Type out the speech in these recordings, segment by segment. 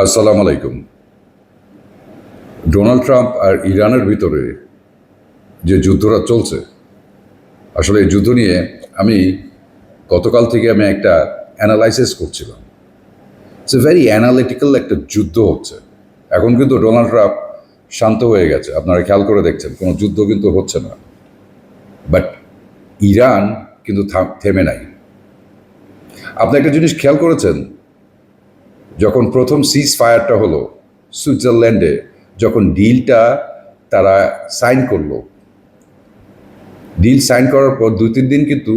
আসসালামু আলাইকুম। Donald Trump আর ইরানের ভিতরে যে যুদ্ধটা চলছে, আসলে এই যুদ্ধ নিয়ে আমি গতকাল থেকে একটা অ্যানালাইসিস করছিলাম। ইটস এ ভেরি অ্যানালিটিক্যাল একটা যুদ্ধ হচ্ছে। এখন কিন্তু ডোনাল্ড ট্রাম্প শান্ত হয়ে গেছে, আপনারা খেয়াল করে দেখছেন কোনো যুদ্ধ কিন্তু হচ্ছে না। বাট ইরান কিন্তু থেমে নাই। আপনি একটা জিনিস খেয়াল করেছেন, যখন প্রথম সিজ ফায়ারটা হলো সুইজারল্যান্ডে, যখন ডিলটা তারা সাইন করলো, ডিল সাইন করার পর 2-3 দিন কিন্তু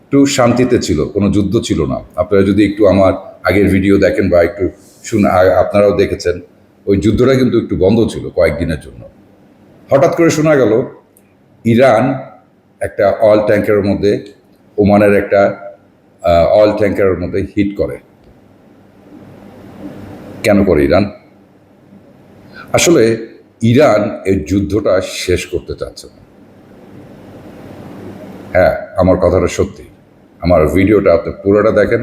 একটু শান্তিতে ছিল, কোনো যুদ্ধ ছিল না। আপনারা যদি একটু আমার আগের ভিডিও দেখেন বা একটু আপনারাও দেখেছেন, ওই যুদ্ধটা কিন্তু একটু বন্ধ ছিল কয়েকদিনের জন্য। হঠাৎ করে শোনা গেল ইরান একটা অয়েল ট্যাঙ্কারের মধ্যে, ওমানের একটা অয়েল ট্যাঙ্কারের মধ্যে হিট করে। কেন করে ইরান? আসলে ইরান এই যুদ্ধটা শেষ করতে চাচ্ছে না। হ্যাঁ, আমার কথাটা সত্যি। আমার ভিডিওটা আপনি পুরোটা দেখেন।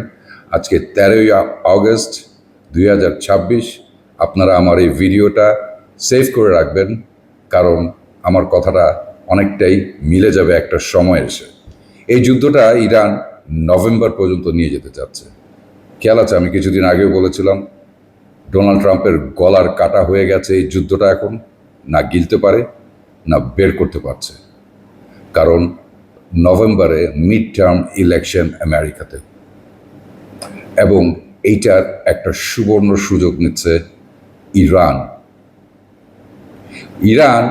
আজকে 13ই আগস্ট 2026। আপনারা আমার এই ভিডিওটা সেভ করে রাখবেন, কারণ আমার কথাটা অনেকটাই মিলে যাবে একটা সময় এসে। এই যুদ্ধটা ইরান নভেম্বর পর্যন্ত নিয়ে যেতে চাচ্ছে। খেয়াল আছে, আমি কিছুদিন আগেও বলেছিলাম ডোনাল্ড ট্রাম্পের গলার কাটা হয়ে গেছে এই যুদ্ধটা, এখন না গিলতে পারে না বের করতে পারছে। কারণ নভেম্বরে মিড টার্ম ইলেকশন আমেরিকাতে, এবং এইটার একটা সুবর্ণ সুযোগ নিচ্ছে ইরান। ইরান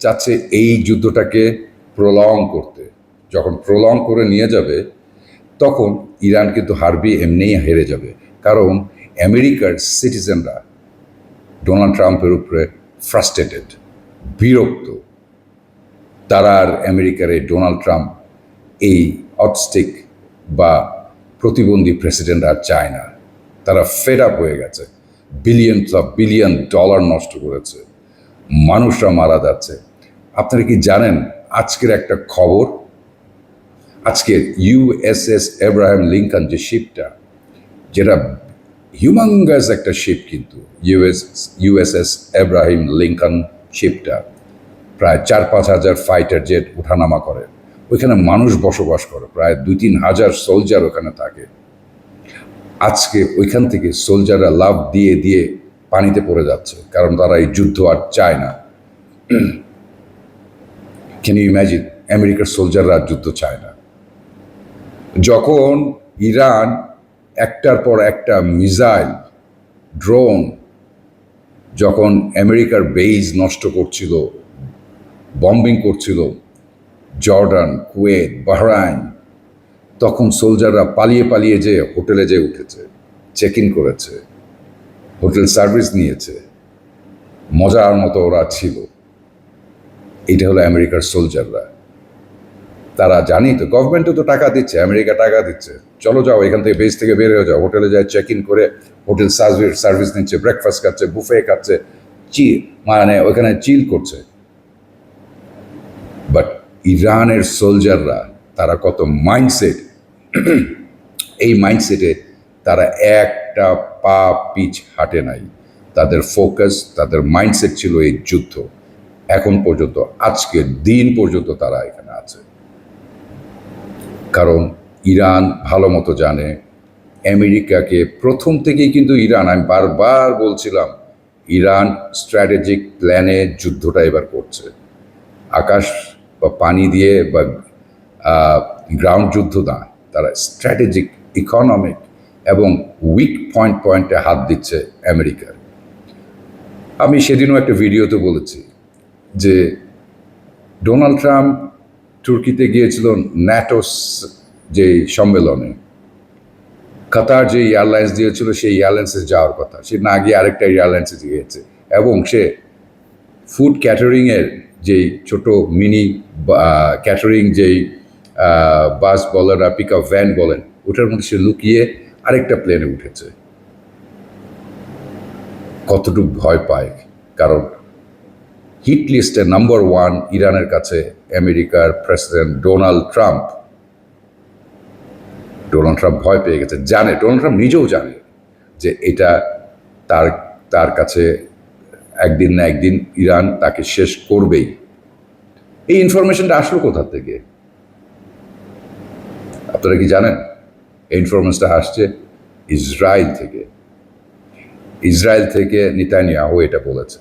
চাচ্ছে এই যুদ্ধটাকে প্রলং করতে। যখন প্রলং করে নিয়ে যাবে, তখন ইরান কিন্তু হারবি, এমনিই হেরে যাবে। কারণ আমেরিকার সিটিজেনরা ডোনাল্ড ট্রাম্পের উপরে ফ্রাস্ট্রেটেড, বিরক্ত। তারা আর আমেরিকার এই ডোনাল্ড ট্রাম্প, এই অটস্টিক বা প্রতিবন্ধী প্রেসিডেন্ট আর চায় না। তারা ফেড আপ হয়ে গেছে। বিলিয়ন ডলার নষ্ট করেছে, মানুষরা মারা যাচ্ছে। আপনারা কি জানেন আজকের একটা খবর? আজকে ইউএসএস এব্রাহাম লিঙ্কন যে শিপটা, যেটা হিউমাঙ্গাস একটা শিপ, কিন্তু ইউএসএস এব্রাহিম লিঙ্কন শিপটা প্রায় 4-5 হাজার ফাইটার জেট ওঠানামা করে। ওইখানে মানুষ বসবাস করে, প্রায় 2-3 হাজার সোলজার ওখানে থাকে। আজকে ওইখান থেকে সোলজাররা লাফ দিয়ে দিয়ে পানিতে পড়ে যাচ্ছে, কারণ তারা এই যুদ্ধ আর চায় না। Can you imagine? আমেরিকার সোলজাররা যুদ্ধ চায় না। যখন ইরান একটার পর একটা মিসাইল, ড্রোন, যখন আমেরিকার বেজ নষ্ট করছিল, বম্বিং করছিল জর্ডান, কুয়েত, বাহরাইন, তখন সোলজাররা পালিয়ে পালিয়ে যে হোটেলে যে উঠেছে, চেক ইন করেছে, হোটেল সার্ভিস নিয়েছে, মজার মতো ওরা ছিল। এটা হলো আমেরিকার সোলজাররা। তারা জানি তো, গভর্নমেন্টও তো টাকা দিচ্ছে, আমেরিকা টাকা দিচ্ছে, চলো যাও এখান থেকে, বেস থেকে বের হয়ে যাও। হোটেলে যায় চেক ইন করে হোটেল সার্ভিস নিচ্ছে, ব্রেকফাস্ট খাচ্ছে, বুফে খাচ্ছে, মানে ওখানে চিল করছে। বাট ইরানের সোলজাররা, তারা কত মাইন্ডসেট, এই মাইন্ডসেটে তারা একটা পা পিছ হাঁটে নাই। তাদের ফোকাস, তাদের মাইন্ডসেট ছিল এই যুদ্ধ। এখন পর্যন্ত, আজকের দিন পর্যন্ত তারা এখানে আছে। কারণ ইরান ভালো মতো জানে আমেরিকাকে প্রথম থেকেই, কিন্তু ইরান, আমি বারবার বলছিলাম, ইরান স্ট্র্যাটেজিক প্ল্যানে যুদ্ধটা এবার করছে। আকাশ বা পানি দিয়ে বা গ্রাউন্ড যুদ্ধ না, তারা স্ট্র্যাটেজিক, ইকোনমিক এবং উইক পয়েন্টে হাত দিচ্ছে আমেরিকার। আমি সেদিনও একটা ভিডিওতে বলেছি যে ডোনাল্ড ট্রাম্প তুর্কিতে গিয়েছিল ন্যাটো যে সম্মেলনে, কাতার যে এয়ারলাইন্স দিয়েছিল সেই এয়ারলাইন্সে যাওয়ার কথা, সে না গিয়ে আরেকটা এয়ারলাইন্সে গিয়েছে। এবং সে ফুড ক্যাটারিংয়ের যেই ছোট মিনি ক্যাটারিং যেই বাস বলেন আর পিক আপ ভ্যান বলেন, ওটার মধ্যে সে লুকিয়ে আরেকটা প্লেনে উঠেছে। কতটুকু ভয় পায়, কারণ হিট লিস্টে নাম্বার 1 ইরানের কাছে আমেরিকার president Donald Trump. Donald Trump ভয় পেয়ে গেছে, জানে, ডোনাল্ড ট্রাম্প নিজেও জানে যে এটা তার তার কাছে একদিন না একদিন ইরান তাকে শেষ করবেই। এই ইনফরমেশনটা আসলো কোথা থেকে আপনারা কি জানেন? এই ইনফরমেশনটা আসছে ইসরায়েল থেকে। ইসরায়েল থেকে নেতানিয়াহু এটা বলেছে।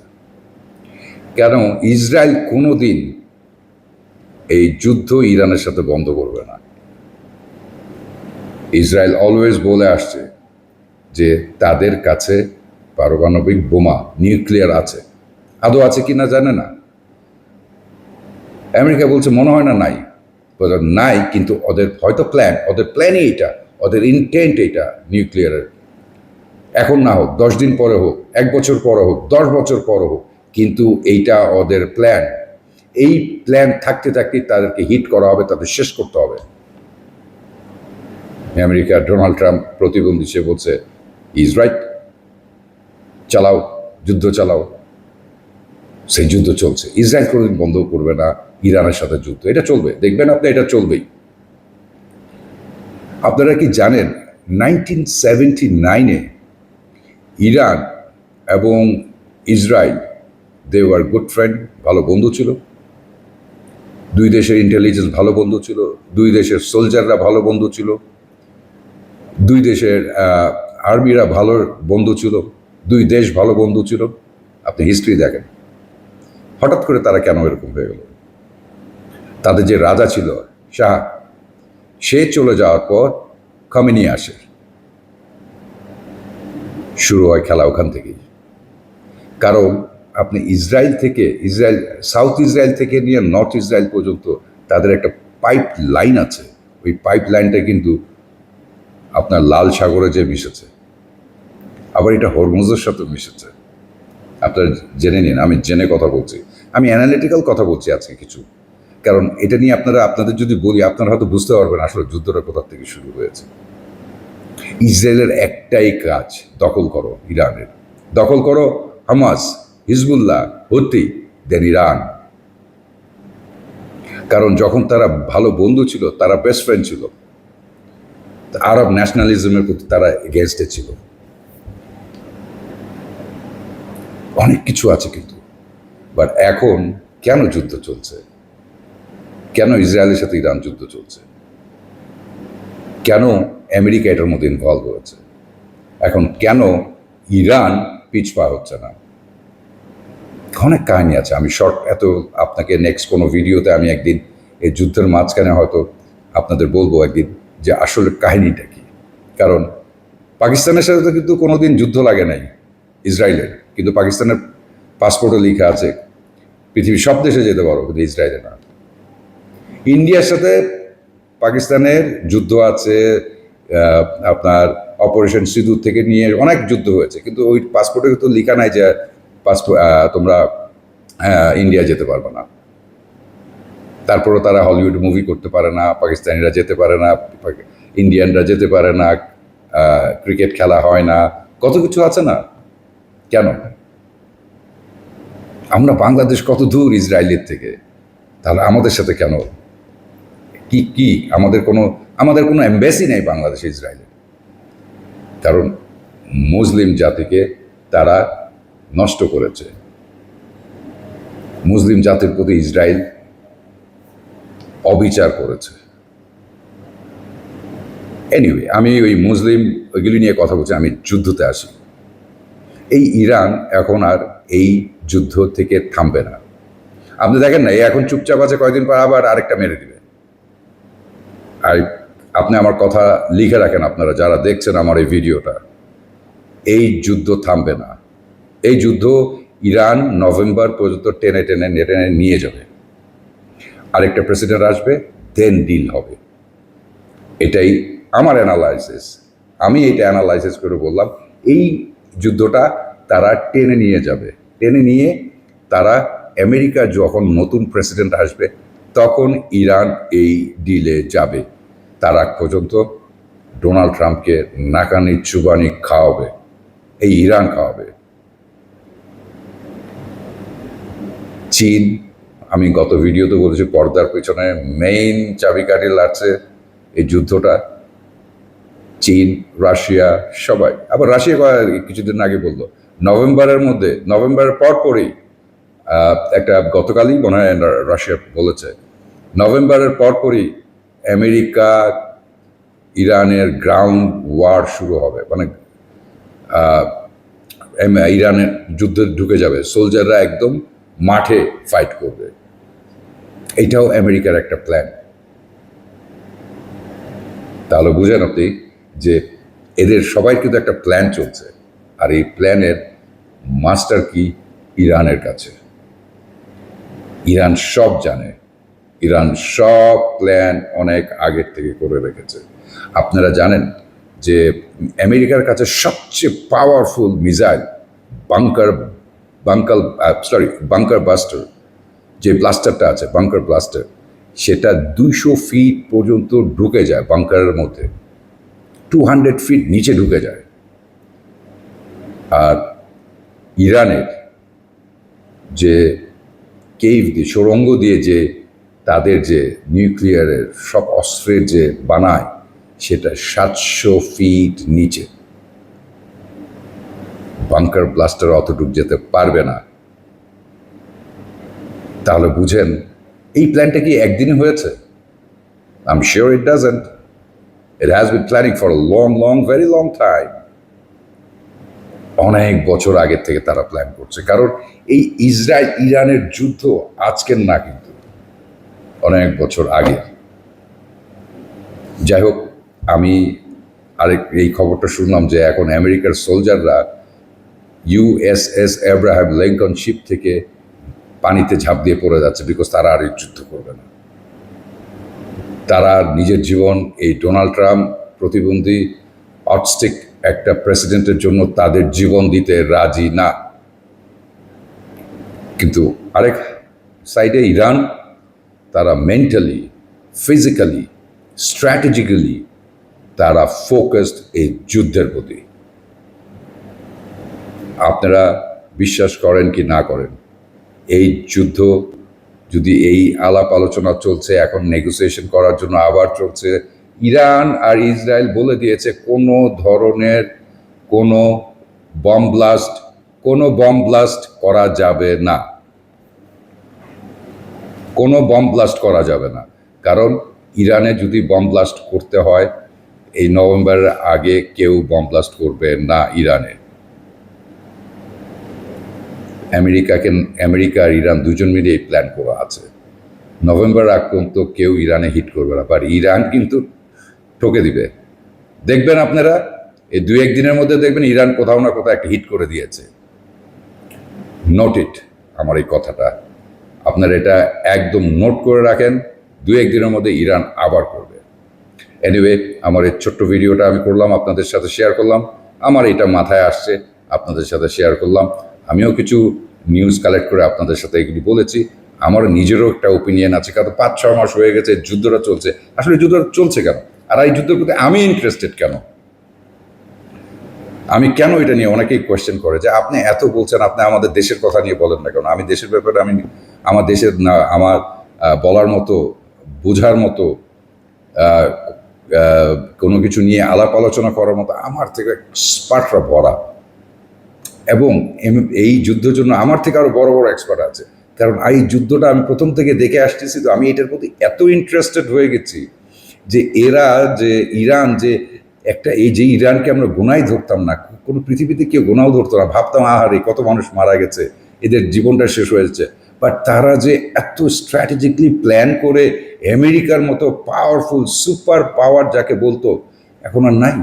কেন ইসরায়েল কোনোদিন এই যুদ্ধ ইরানের সাথে বন্ধ করবে না। ইসরায়েল অলওয়েজ বলে আসছে যে তাদের কাছে পারমাণবিক বোমা নিউক্লিয়ার আছে। আদৌ আছে কি না জানে না। আমেরিকা বলছে মনে হয় না নাই, নাই, কিন্তু ওদের হয়তো প্ল্যান, ওদের প্ল্যানই এটা, ওদের ইন্টেন্ট এটা নিউক্লিয়ারের। এখন না হোক, 10 দিন পরে হোক, 1 বছর পরে হোক, 10 বছর পরে হোক, কিন্তু এইটা ওদের প্ল্যান। এই প্ল্যান থাকতে থাকতে তাদেরকে হিট করা হবে, তাদের শেষ করতে হবে। আমেরিকা ডোনাল্ড ট্রাম্প প্রতিবন্ধী, সে বলছে ইজ রাইট, চালাও, যুদ্ধ চালাও। সেই যুদ্ধ চলছে। ইসরায়েল কোনোদিন বন্ধ করবে না ইরানের সাথে যুদ্ধ, এটা চলবে, দেখবেন আপনি, এটা চলবেই। আপনারা কি জানেন 1979-এ ইরান এবং Israel they were good friend, ভালো বন্ধু ছিল। দুই দেশের ইন্টেলিজেন্স ভালো বন্ধু ছিল, দুই দেশের সোলজাররা ভালো বন্ধু ছিল, দুই দেশের আর্মিরা ভালো বন্ধু ছিল, দুই দেশ ভালো বন্ধু ছিল। আপনি হিস্ট্রি দেখেন, হঠাৎ করে তারা কেন এরকম হয়ে গেল? তাদের যে রাজা ছিল শাহ, সে চলে যাওয়ার পর খমেনি আসে, শুরু হয় খেলা ওখান থেকেই। কারণ আপনি ইসরায়েল থেকে, সাউথ ইসরায়েল থেকে নিয়ে নর্থ ইসরায়েল পর্যন্ত তাদের একটা পাইপ লাইন আছে। ওই পাইপ লাইনটা কিন্তু আপনার লাল সাগরে যে মিশেছে, আবার এটা হরমুজের সাথে মিশেছে। আপনারা জেনে নিন, আমি জেনে কথা বলছি, আমি অ্যানালিটিক্যাল কথা বলছি আজকে কিছু। কারণ এটা নিয়ে আপনাদের যদি বলি, আপনারা হয়তো বুঝতে পারবেন আসলে যুদ্ধটা কোথা থেকে শুরু হয়েছে। ইসরায়েলের একটাই কাজ, দখল করো ইরানের, দখল করো হামাস, হিজবুল্লাহ, হুতি, দেন ইরান। কারণ যখন তারা ভালো বন্ধু ছিল, তারা বেস্ট ফ্রেন্ড ছিল, আরব ন্যাশনালিজমের প্রতি তারা এগেনস্টে ছিল। অনেক কিছু আছে কিন্তু, বাট এখন কেন যুদ্ধ চলছে? কেন ইসরায়েলের সাথে ইরান যুদ্ধ চলছে? কেন আমেরিকা এটার মধ্যে ইনভলভ হয়েছে? এখন কেন ইরান পিছপা হচ্ছে না? অনেক কাহিনী আছে, আমি শর্ট এত আপনাকে নেক্সট কোনো ভিডিওতে আমি একদিন এই যুদ্ধের মাঝখানে হয়তো আপনাদের বলবো একদিন যে আসলে কাহিনীটা কি। কারণ পাকিস্তানের সাথে তো কিন্তু কোনোদিন যুদ্ধ লাগে নাই ইসরায়েলের, কিন্তু পাকিস্তানের পাসপোর্টে লেখা আছে পৃথিবীর সব দেশে যেতে পারো, কিন্তু ইসরায়েলে না। ইন্ডিয়ার সাথে পাকিস্তানের যুদ্ধ আছে, আপনার অপারেশন সিঁদুর থেকে নিয়ে অনেক যুদ্ধ হয়েছে, কিন্তু ওই পাসপোর্টে তো লেখা নাই যে তোমরা ইন্ডিয়া যেতে পারবে না। তারপরেও তারা হলিউড মুভি করতে পারে না, পাকিস্তানিরা যেতে পারে না, ইন্ডিয়ানরা যেতে পারে না, ক্রিকেট খেলা হয় না, কত কিছু আছে না। কেন? আমরা বাংলাদেশ কত দূর ইসরায়েলের থেকে, তাহলে আমাদের সাথে কেন কি আমাদের কোনো এম্বাসি নেই বাংলাদেশে ইসরায়েলে। কারণ মুসলিম জাতিকে তারা নষ্ট করেছে। মুসলিম জাতির প্রতি ইসরায়েল অবিচার করেছে। এনিওয়ে, আমি ওই মুসলিম ওইগুলি নিয়ে কথা বলছি, আমি যুদ্ধতে আসি। এই ইরান এখন আর এই যুদ্ধ থেকে থামবে না। আপনি দেখেন না, এখন চুপচাপ আছে, কয়েকদিন পর আবার আরেকটা মেরে দিবে। আর আপনি আমার কথা লিখে রাখেন, আপনারা যারা দেখছেন আমার এই ভিডিওটা, এই যুদ্ধ থামবে না। এই যুদ্ধ ইরান নভেম্বর পর্যন্ত টেনে টেনে টেনে নিয়ে যাবে। আরেকটা প্রেসিডেন্ট আসবে, দেন ডিল হবে। এটাই আমার অ্যানালাইসিস। আমি এটা অ্যানালাইসিস করে বললাম এই যুদ্ধটা তারা টেনে নিয়ে যাবে। টেনে নিয়ে তারা আমেরিকা যখন নতুন প্রেসিডেন্ট আসবে তখন ইরান এই ডিলে যাবে। তার আগ পর্যন্ত ডোনাল্ড ট্রাম্পকে নাকানি চুবানি খাওয়াবে, এই ইরান খাওয়াবে। চীন, আমি গত ভিডিওতে বলেছি, পর্দার পেছনে মেইন চাবিকাঠি লাগছে এই যুদ্ধটা। চীন, রাশিয়া, সবাই। আবার রাশিয়া কিছুদিন আগে বললো নভেম্বরের পরপরই একটা গতকালই মনে হয় রাশিয়া বলেছে নভেম্বরের পরপরই আমেরিকা ইরানের গ্রাউন্ড ওয়ার শুরু হবে, মানে ইরানের যুদ্ধে ঢুকে যাবে, সোলজাররা একদম মাঠে ফাইট করবে। এটাও আমেরিকার একটা প্ল্যান। তাহলে বুঝেন আপনি যে এদের সবাই কিন্তু একটা প্ল্যান চলছে, আর এই প্ল্যানের মাস্টার কি ইরানের কাছে। ইরান সব জানে, ইরান সব প্ল্যান অনেক আগের থেকে করে রেখেছে। আপনারা জানেন যে আমেরিকার কাছে সবচেয়ে পাওয়ারফুল মিসাইল বাংকার বাস্টার, যে ব্লাস্টারটা আছে বাংকার ব্লাস্টার, সেটা 200 ফিট পর্যন্ত ঢুকে যায় বাংকারের মধ্যে, 200 ফিট নিচে ঢুকে যায়। আর ইরানের যে কেভ দিয়ে, সুড়ঙ্গ দিয়ে যে তাদের যে নিউক্লিয়ারের সব অস্ত্রের যে বানায়, সেটা 700 ফিট নিচে। বাংকার ব্লাস্টার অতটুকু যেতে পারবে না। তাহলে বুঝেন এই প্ল্যানটা কি একদিনে হয়েছে? I am sure it doesn't. It has been planning for very long time. অনেক বছর আগের থেকে তারা প্ল্যান করছে, কারণ এই ইসরায়েল ইরানের যুদ্ধ আজকের না, কিন্তু অনেক বছর আগে। যাই হোক, আমি এই খবরটা শুনলাম যে এখন আমেরিকার সোলজাররা USS এব্রাহাম লিঙ্কন শিপ থেকে পানিতে ঝাঁপ দিয়ে পড়ে যাচ্ছে, বিকজ তারা আর এই যুদ্ধ করবে না। তারা নিজের জীবন, এই ডোনাল্ড ট্রাম্প প্রতিবন্ধী অটিস্টিক একটা প্রেসিডেন্টের জন্য তাদের জীবন দিতে রাজি না। কিন্তু আরেক সাইডে ইরান, তারা মেন্টালি, ফিজিক্যালি, স্ট্র্যাটেজিক্যালি তারা ফোকাসড এই যুদ্ধের প্রতি। আপনারা বিশ্বাস করেন কি না করেন, এই যুদ্ধ যদি এই আলাপ আলোচনা চলছে, এখন নেগোসিয়েশন করার জন্য আবার চলছে, ইরান আর ইসরায়েল বলে দিয়েছে কোনো ধরনের কোনো বম ব্লাস্ট করা যাবে না, কোনো বম ব্লাস্ট করা যাবে না। কারণ ইরানে যদি বম ব্লাস্ট করতে হয়, এই নভেম্বরের আগে কেউ বম ব্লাস্ট করবে না ইরানে। আমেরিকা আর ইরান দুজন মিলে এই প্ল্যান করা আছে। নভেম্বর আগ পর্যন্ত কেউ ইরানে হিট করবে না, বাট ইরান কিন্তু ঠকে দিবে। দেখবেন আপনারা এই 2-1 দিনের মধ্যে দেখবেন ইরান কোথাও না কোথাও একটা হিট করে দিয়েছে। নোট ইট, আমার এই কথাটা আপনারা এটা একদম নোট করে রাখেন, 2-1 দিনের মধ্যে ইরান আবার করবে। এনিওয়ে, আমার এই ছোট্ট ভিডিওটা আমি করলাম, আপনাদের সাথে শেয়ার করলাম। আমার এটা মাথায় আসছে, আপনাদের সাথে শেয়ার করলাম। আমিও কিছু নিউজ কালেক্ট করে আপনাদের সাথে এগুলি বলেছি। আমার নিজেরও একটা ওপিনিয়ন আছে, কারণ 5-6 মাস হয়ে গেছে যুদ্ধটা চলছে। আসলে যুদ্ধটা চলছে কেন, আর এই যুদ্ধের প্রতি আমি ইন্টারেস্টেড কেন, আমি কেন এটা নিয়ে অনেকেই কোয়েশ্চেন করে যে আপনি এত বলছেন, আপনি আমাদের দেশের কথা নিয়ে বলেন না কেন। আমি দেশের ব্যাপারে আমার দেশের না, আমার বলার মতো, বোঝার মতো, কোনো কিছু নিয়ে আলাপ আলোচনা করার মতো আমার থেকে এক্সপার্টরা ভরা, এবং এই যুদ্ধের জন্য আমার থেকে আরও বড় বড় এক্সপার্ট আছে। কারণ এই যুদ্ধটা আমি প্রথম থেকে দেখে আসতেছি, তো আমি এটার প্রতি এত ইন্টারেস্টেড হয়ে গেছি যে এরা যে ইরান যে একটা, এই যে ইরানকে আমরা গোনাই ধরতাম না, কোনো পৃথিবীতে কেউ গোনাও ধরতো না, ভাবতাম আহারে কত মানুষ মারা গেছে, এদের জীবনটা শেষ হয়েছে। বাট তারা যে এত স্ট্র্যাটেজিকলি প্ল্যান করে আমেরিকার মতো পাওয়ারফুল সুপার পাওয়ার যাকে বলতো, এখন আর নাই।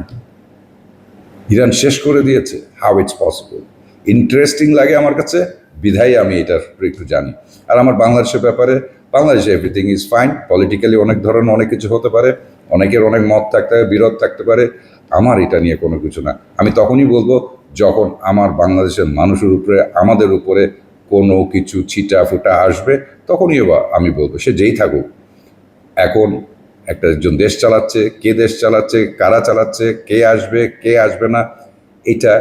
ইরান শেষ করে দিয়েছে। How it's possible? ইন্টারেস্টিং লাগে আমার কাছে, বিধায় আমি এটার একটু জানি। আর আমার বাংলাদেশের ব্যাপারে, বাংলাদেশে এভরিথিং ইজ ফাইন। পলিটিক্যালি অনেক ধরনের অনেক কিছু হতে পারে, অনেকের অনেক মত থাকতে পারে, বিরোধ থাকতে পারে। আমার এটা নিয়ে কোনো কিছু না। আমি তখনই বলবো যখন আমার বাংলাদেশের মানুষের উপরে, আমাদের উপরে কোনো কিছু ছিটা ফুটা আসবে, তখনই আমি বলবো, সে যেই থাকুক। এখন একজন দেশ চালাচ্ছে, কে দেশ চালাচ্ছে, কারা চালাচ্ছে, কে আসবে না, এটা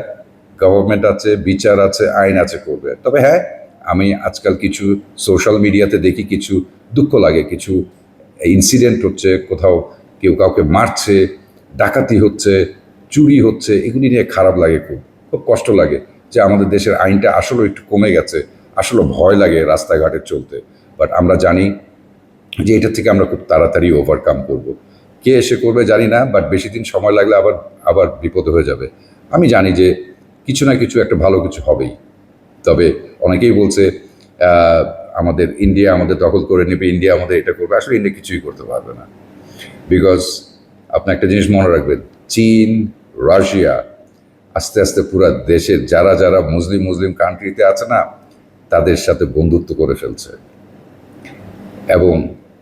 গভর্নমেন্ট আছে, বিচার আছে, আইন আছে, করবে। তবে হ্যাঁ, আমি আজকাল কিছু সোশ্যাল মিডিয়াতে দেখি, কিছু দুঃখ লাগে, কিছু ইনসিডেন্ট হচ্ছে, কোথাও কেউ কাউকে মারছে, ডাকাতি হচ্ছে, চুরি হচ্ছে, এগুলি নিয়ে খারাপ লাগে, খুব খুব কষ্ট লাগে। যে আমাদের দেশের আইনটা আসলে একটু কমে গেছে, আসলে ভয় লাগে রাস্তাঘাটে চলতে, বাট আমরা জানি যে এটা থেকে আমরা খুব তাড়াতাড়ি ওভারকাম করব। কে এসে করবে জানি না, বাট বেশি দিন সময় লাগলে আবার আবার বিপদ হয়ে যাবে। আমি জানি যে কিছু না কিছু একটা ভালো কিছু হবেই। তবে অনেকেই বলছে আমাদের ইন্ডিয়া আমাদের দখল করে নেবে, ইন্ডিয়া আমাদের এটা করবে। আসলে ইন্ডিয়া কিছুই করতে পারবে না, বিকজ আপনি একটা জিনিস মনে রাখবেন, চীন, রাশিয়া আস্তে আস্তে পুরো দেশের যারা যারা মুসলিম মুসলিম কান্ট্রিতে আছে না, তাদের সাথে বন্ধুত্ব করে ফেলছে, এবং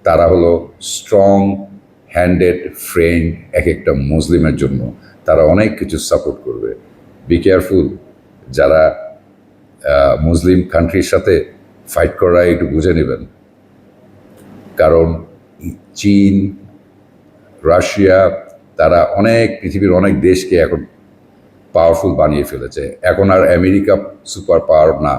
তারা হলো স্ট্রং হ্যান্ডেড ফ্রেন্ড এক একটা মুসলিমের জন্য। তারা অনেক কিছু সাপোর্ট করবে। বি কেয়ারফুল, যারা মুসলিম কান্ট্রির সাথে ফাইট করা একটু বুঝে নেবেন, কারণ চীন, রাশিয়া তারা অনেক পৃথিবীর অনেক দেশকে এখন পাওয়ারফুল বানিয়ে ফেলেছে। এখন আর আমেরিকা সুপার পাওয়ার না,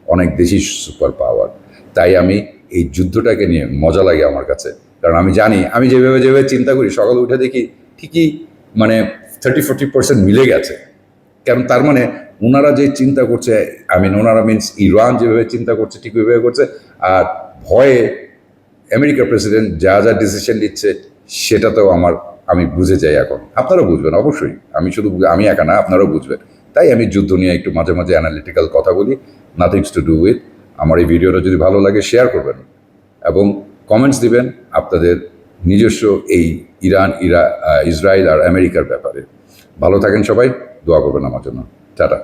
অনেক দেশই সুপার পাওয়ার। তাই আমি এই যুদ্ধটাকে নিয়ে মজা লাগে আমার কাছে, কারণ আমি জানি, আমি যেভাবে যেভাবে চিন্তা করি, সকালে উঠে দেখি ঠিকই মানে 30-40% মিলে গেছে। কারণ তার মানে ওনারা যে চিন্তা করছে, ওনারা মিনস ইরান যেভাবে চিন্তা করছে ঠিক ওইভাবে করছে। আর ভয়ে আমেরিকার প্রেসিডেন্ট যা যা ডিসিশন নিচ্ছে সেটাতেও আমি বুঝে যাই। এখন আপনারাও বুঝবেন অবশ্যই, আমি একা না, আপনারাও বুঝবেন। তাই আমি যুদ্ধ নিয়ে একটু মাঝে মাঝে অ্যানালিটিক্যাল কথা বলি, নাথিংস টু ডু উইথ। আমার এই ভিডিওটা যদি ভালো লাগে শেয়ার করবেন এবং কমেন্টস দিবেন আপনাদের নিজস্ব এই ইসরায়েল আর আমেরিকার ব্যাপারে। ভালো থাকেন সবাই, দোয়া করবেন আমার জন্য। টাটা।